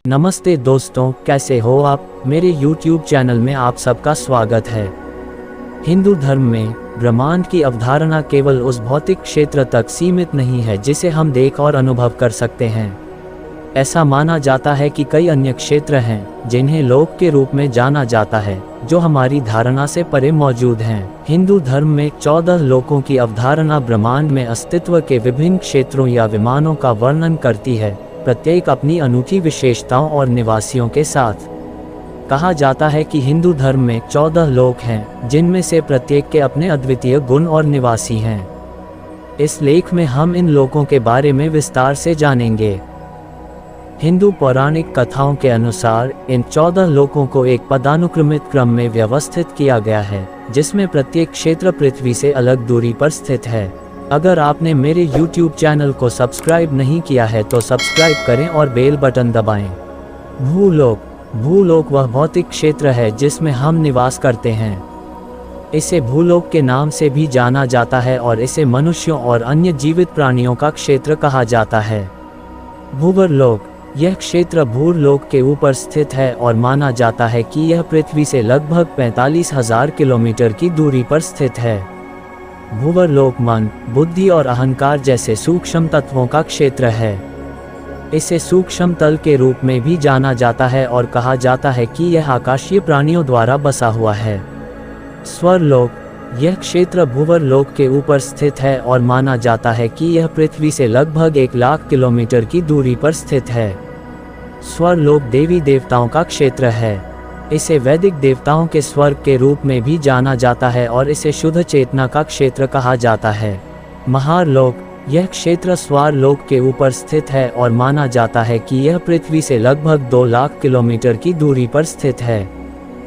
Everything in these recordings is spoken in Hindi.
नमस्ते दोस्तों, कैसे हो आप। मेरे YouTube चैनल में आप सबका स्वागत है। हिंदू धर्म में ब्रह्मांड की अवधारणा केवल उस भौतिक क्षेत्र तक सीमित नहीं है जिसे हम देख और अनुभव कर सकते हैं। ऐसा माना जाता है कि कई अन्य क्षेत्र हैं जिन्हें लोक के रूप में जाना जाता है, जो हमारी धारणा से परे मौजूद हैं। हिंदू धर्म में 14 लोकों की अवधारणा ब्रह्मांड में अस्तित्व के विभिन्न क्षेत्रों या विमानों का वर्णन करती है, प्रत्येक अपनी अनूठी विशेषताओं और निवासियों के साथ। कहा जाता है कि हिंदू धर्म में 14 लोक हैं, जिनमें से प्रत्येक के अपने अद्वितीय गुण और निवासी हैं। इस लेख में हम इन लोकों के बारे में विस्तार से जानेंगे। हिंदू पौराणिक कथाओं के अनुसार इन 14 लोकों को एक पदानुक्रमित क्रम में व्यवस्थित किया गया है, जिसमें प्रत्येक क्षेत्र पृथ्वी से अलग दूरी पर स्थित है। अगर आपने मेरे YouTube चैनल को सब्सक्राइब नहीं किया है तो सब्सक्राइब करें और बेल बटन दबाएं। भूलोक वह भौतिक क्षेत्र है जिसमें हम निवास करते हैं। इसे भूलोक के नाम से भी जाना जाता है और इसे मनुष्यों और अन्य जीवित प्राणियों का क्षेत्र कहा जाता है। भूवरलोक, यह क्षेत्र भूलोक के ऊपर स्थित है और माना जाता है कि यह पृथ्वी से लगभग 45,000 किलोमीटर की दूरी पर स्थित है। भूवरलोक मन, बुद्धि और अहंकार जैसे सूक्ष्म तत्वों का क्षेत्र है। इसे सूक्ष्म तल के रूप में भी जाना जाता है और कहा जाता है कि यह आकाशीय प्राणियों द्वारा बसा हुआ है। स्वरलोक, यह क्षेत्र भूवरलोक के ऊपर स्थित है और माना जाता है कि यह पृथ्वी से लगभग 1,00,000 किलोमीटर की दूरी पर स्थित है। स्वरलोक देवी देवताओं का क्षेत्र है। इसे वैदिक देवताओं के स्वर्ग के रूप में भी जाना जाता है और इसे शुद्ध चेतना का क्षेत्र कहा जाता है। महारलोक, यह क्षेत्र स्वारलोक के ऊपर स्थित है और माना जाता है कि यह पृथ्वी से लगभग 2,00,000 किलोमीटर की दूरी पर स्थित है।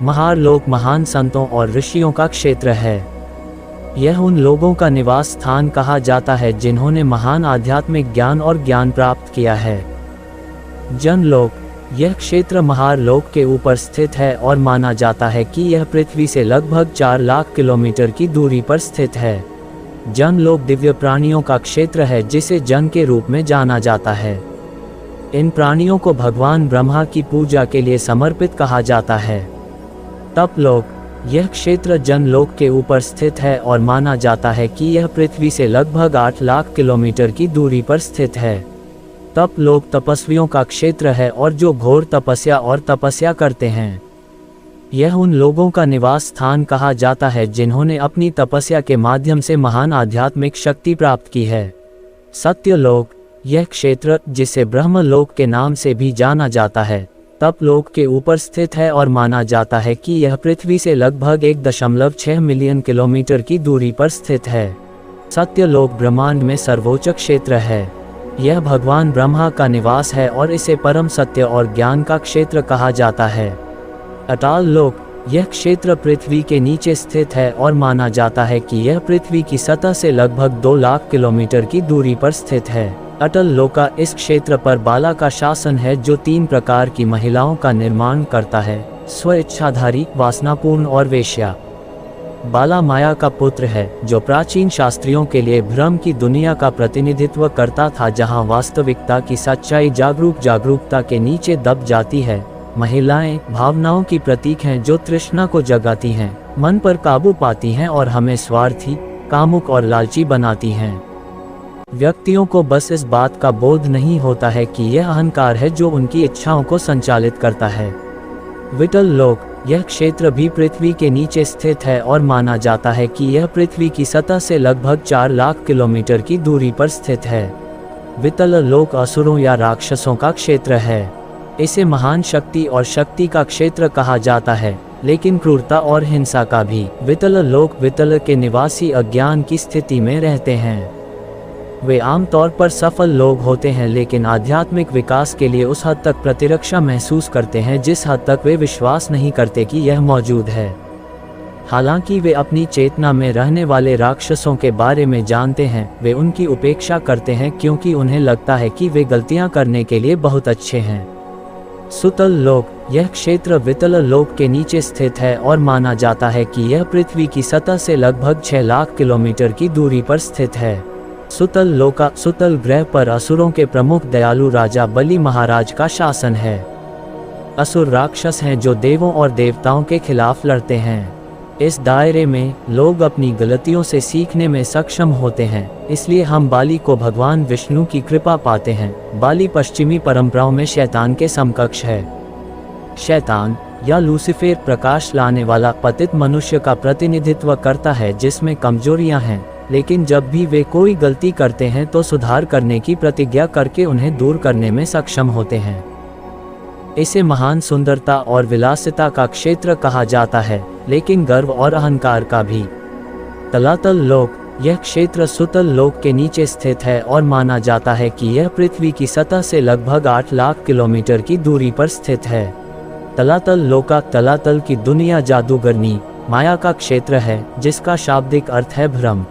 महारलोक महान संतों और ऋषियों का क्षेत्र है। यह उन लोगों का निवास स्थान कहा जाता है जिन्होंने महान आध्यात्मिक ज्ञान और ज्ञान प्राप्त किया है। जनलोक, यह क्षेत्र महारलोक के ऊपर स्थित है और माना जाता है कि यह पृथ्वी से लगभग 4,00,000 किलोमीटर की दूरी पर स्थित है। जनलोक दिव्य प्राणियों का क्षेत्र है जिसे जन के रूप में जाना जाता है। इन प्राणियों को भगवान ब्रह्मा की पूजा के लिए समर्पित कहा जाता है। तपलोक, यह क्षेत्र जनलोक के ऊपर स्थित है और माना जाता है कि यह पृथ्वी से लगभग 8,00,000 किलोमीटर की दूरी पर स्थित है। तपलोक तपस्वियों का क्षेत्र है और जो घोर तपस्या करते हैं। यह उन लोगों का निवास स्थान कहा जाता है जिन्होंने अपनी तपस्या के माध्यम से महान आध्यात्मिक शक्ति प्राप्त की है। सत्यलोक, यह क्षेत्र जिसे ब्रह्मलोक के नाम से भी जाना जाता है, तपलोक के ऊपर स्थित है और माना जाता है कि यह पृथ्वी से लगभग 1.6 मिलियन किलोमीटर की दूरी पर स्थित है। सत्यलोक ब्रह्मांड में सर्वोच्च क्षेत्र है। यह भगवान ब्रह्मा का निवास है और इसे परम सत्य और ज्ञान का क्षेत्र कहा जाता है। अटाल लोक, यह क्षेत्र पृथ्वी के नीचे स्थित है और माना जाता है कि यह पृथ्वी की सतह से लगभग 2,00,000 किलोमीटर की दूरी पर स्थित है। अटल लोका इस क्षेत्र पर बाला का शासन है जो 3 प्रकार की महिलाओं का निर्माण करता है: स्वेच्छाधारी, वासनापूर्ण और वेश्या। बाला माया का पुत्र है जो प्राचीन शास्त्रियों के लिए भ्रम की दुनिया का प्रतिनिधित्व करता था, जहां वास्तविकता की सच्चाई जागरूकता के नीचे दब जाती है। महिलाएं भावनाओं की प्रतीक हैं जो तृष्णा को जगाती हैं, मन पर काबू पाती हैं और हमें स्वार्थी, कामुक और लालची बनाती हैं। व्यक्तियों को बस इस बात का बोध नहीं होता है कि यह अहंकार है जो उनकी इच्छाओं को संचालित करता है। विटल लोक, यह क्षेत्र भी पृथ्वी के नीचे स्थित है और माना जाता है कि यह पृथ्वी की सतह से लगभग 4,00,000 किलोमीटर की दूरी पर स्थित है। वितल लोक असुरों या राक्षसों का क्षेत्र है। इसे महान शक्ति और शक्ति का क्षेत्र कहा जाता है, लेकिन क्रूरता और हिंसा का भी। वितल लोक वितल के निवासी अज्ञान की स्थिति में रहते हैं। वे आमतौर पर सफल लोग होते हैं, लेकिन आध्यात्मिक विकास के लिए उस हद तक प्रतिरक्षा महसूस करते हैं जिस हद तक वे विश्वास नहीं करते कि यह मौजूद है। हालांकि वे अपनी चेतना में रहने वाले राक्षसों के बारे में जानते हैं, वे उनकी उपेक्षा करते हैं क्योंकि उन्हें लगता है कि वे गलतियां करने के लिए बहुत अच्छे हैं। सुतल लोक, यह क्षेत्र वितल लोक के नीचे स्थित है और माना जाता है कि यह पृथ्वी की सतह से लगभग 6,00,000 किलोमीटर की दूरी पर स्थित है। सुतल लोका, सुतल ग्रह पर असुरों के प्रमुख दयालु राजा बलि महाराज का शासन है। असुर राक्षस हैं जो देवों और देवताओं के खिलाफ लड़ते हैं। इस दायरे में लोग अपनी गलतियों से सीखने में सक्षम होते हैं, इसलिए हम बाली को भगवान विष्णु की कृपा पाते हैं। बाली पश्चिमी परंपराओं में शैतान के समकक्ष है। शैतान या लूसीफर प्रकाश लाने वाला पतित मनुष्य का प्रतिनिधित्व करता है जिसमें कमजोरियां हैं, लेकिन जब भी वे कोई गलती करते हैं तो सुधार करने की प्रतिज्ञा करके उन्हें दूर करने में सक्षम होते हैं। इसे महान सुंदरता और विलासिता का क्षेत्र कहा जाता है, लेकिन गर्व और अहंकार का भी। तलातल लोक, यह क्षेत्र सुतल लोक के नीचे स्थित है और माना जाता है कि यह पृथ्वी की सतह से लगभग 8 लाख किलोमीटर की दूरी पर स्थित है। तलातल लोका, तलातल की दुनिया जादूगरनी माया का क्षेत्र है, जिसका शाब्दिक अर्थ है भ्रम।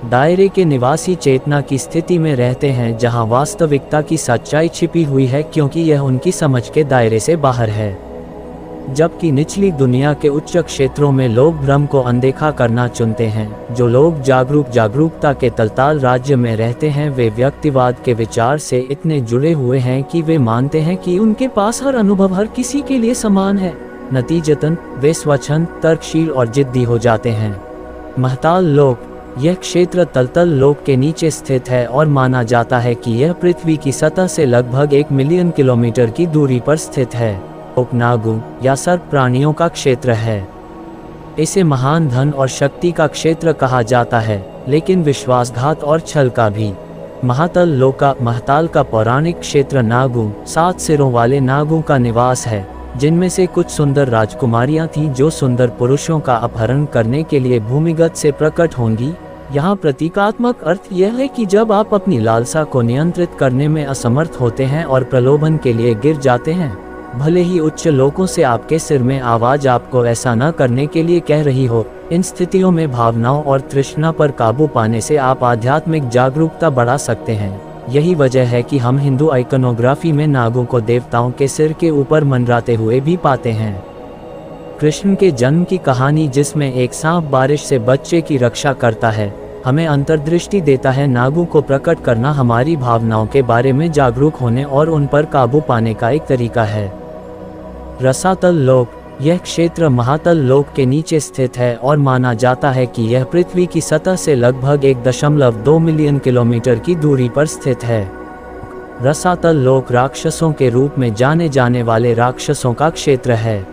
दायरे के निवासी चेतना की स्थिति में रहते हैं जहां वास्तविकता की सच्चाई छिपी हुई है, क्योंकि यह उनकी समझ के दायरे से बाहर है। जबकि निचली दुनिया के उच्च क्षेत्रों में लोग भ्रम को अनदेखा करना चुनते हैं। जो लोग जागरूकता के तलताल राज्य में रहते हैं, वे व्यक्तिवाद के विचार से इतने जुड़े हुए हैं कि वे मानते हैं कि उनके पास हर अनुभव हर किसी के लिए समान है। नतीजतन वे स्वच्छंद, तर्कशील और जिद्दी हो जाते हैं। महताल लोक, यह क्षेत्र तलतल लोक के नीचे स्थित है और माना जाता है कि यह पृथ्वी की सतह से लगभग 1 मिलियन किलोमीटर की दूरी पर स्थित है। नागु या सर्प प्राणियों का क्षेत्र है। इसे महान धन और शक्ति का क्षेत्र कहा जाता है, लेकिन विश्वासघात और छल का भी। महातल लोका, महताल का पौराणिक क्षेत्र नागु, 7 सिरों वाले नागों का निवास है, जिनमें से कुछ सुंदर राजकुमारियां थीं जो सुंदर पुरुषों का अपहरण करने के लिए भूमिगत से प्रकट होंगी। यहाँ प्रतीकात्मक अर्थ यह है कि जब आप अपनी लालसा को नियंत्रित करने में असमर्थ होते हैं और प्रलोभन के लिए गिर जाते हैं, भले ही उच्च लोकों से आपके सिर में आवाज आपको ऐसा न करने के लिए कह रही हो, इन स्थितियों में भावनाओं और तृष्णा पर काबू पाने से आप आध्यात्मिक जागरूकता बढ़ा सकते हैं। यही वजह है कि हम हिंदू आइकनोग्राफी में नागों को देवताओं के सिर के ऊपर मंडराते हुए भी पाते हैं। कृष्ण के जन्म की कहानी, जिसमें एक सांप बारिश से बच्चे की रक्षा करता है, हमें अंतर्दृष्टि देता है। नागों को प्रकट करना हमारी भावनाओं के बारे में जागरूक होने और उन पर काबू पाने का एक तरीका है। रसातल लोक, यह क्षेत्र महातल लोक के नीचे स्थित है और माना जाता है कि यह पृथ्वी की सतह से लगभग 1.2 मिलियन किलोमीटर की दूरी पर स्थित है। रसातल लोक राक्षसों के रूप में जाने जाने वाले राक्षसों का क्षेत्र है।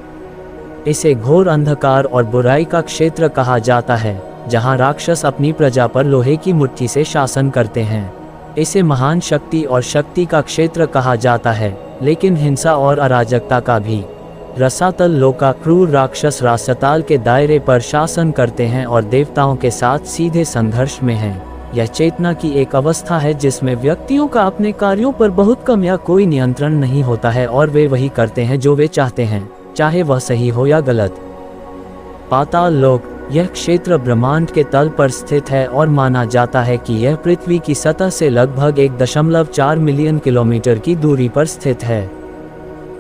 इसे घोर अंधकार और बुराई का क्षेत्र कहा जाता है, जहां राक्षस अपनी प्रजा पर लोहे की मुट्ठी से शासन करते हैं। इसे महान शक्ति और शक्ति का क्षेत्र कहा जाता है, लेकिन हिंसा और अराजकता का भी। रसातल लोका, क्रूर राक्षस रासताल के दायरे पर शासन करते हैं और देवताओं के साथ सीधे संघर्ष में हैं। यह चेतना की एक अवस्था है जिसमें व्यक्तियों का अपने कार्यों पर बहुत कम या कोई नियंत्रण नहीं होता है और वे वही करते हैं जो वे चाहते हैं, चाहे वह सही हो या गलत। पाताल लोक, यह क्षेत्र ब्रह्मांड के तल पर स्थित है और माना जाता है कि यह पृथ्वी की सतह से लगभग 1.4 मिलियन किलोमीटर की दूरी पर स्थित है।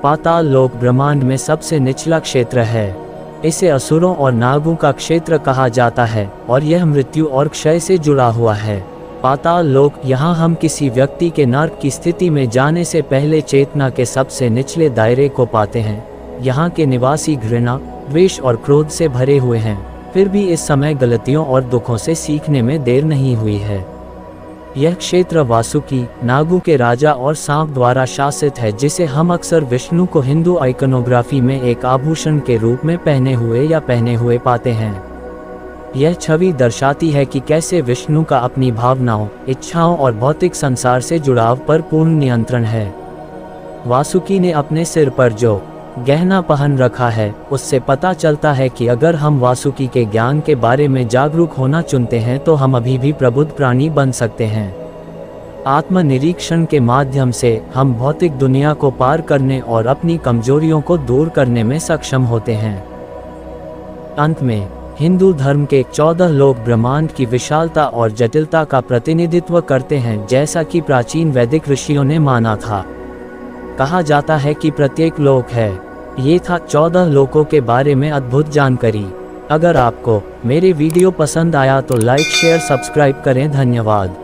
पाताल लोक ब्रह्मांड में सबसे निचला क्षेत्र है। इसे असुरों और नागों का क्षेत्र कहा जाता है और यह मृत्यु और क्षय से जुड़ा हुआ है। पाताल लोक, यहाँ हम किसी व्यक्ति के नर्क की स्थिति में जाने से पहले चेतना के सबसे निचले दायरे को पाते हैं। यहाँ के निवासी घृणा, द्वेष और क्रोध से भरे हुए हैं, फिर भी इस समय गलतियों और दुखों से सीखने में देर नहीं हुई है। यह क्षेत्र वासुकी, नागों के राजा और सांप द्वारा शासित है, जिसे हम अक्सर विष्णु को हिंदू आइकनोग्राफी में एक आभूषण के रूप में पहने हुए पाते हैं। यह छवि दर्शाती है कि कैसे विष्णु का अपनी भावनाओं, इच्छाओं और भौतिक संसार से जुड़ाव पर पूर्ण नियंत्रण है। वासुकी ने अपने सिर पर जो गहना पहन रखा है, उससे पता चलता है कि अगर हम वासुकी के ज्ञान के बारे में जागरूक होना चुनते हैं तो हम अभी भी प्रबुद्ध प्राणी बन सकते हैं। आत्मनिरीक्षण के माध्यम से हम भौतिक दुनिया को पार करने और अपनी कमजोरियों को दूर करने में सक्षम होते हैं। अंत में, हिंदू धर्म के 14 लोक ब्रह्मांड की विशालता और जटिलता का प्रतिनिधित्व करते हैं, जैसा कि प्राचीन वैदिक ऋषियों ने माना था। कहा जाता है कि प्रत्येक लोक है। ये था 14 लोकों के बारे में अद्भुत जानकारी। अगर आपको मेरे वीडियो पसंद आया तो लाइक, शेयर, सब्सक्राइब करें। धन्यवाद।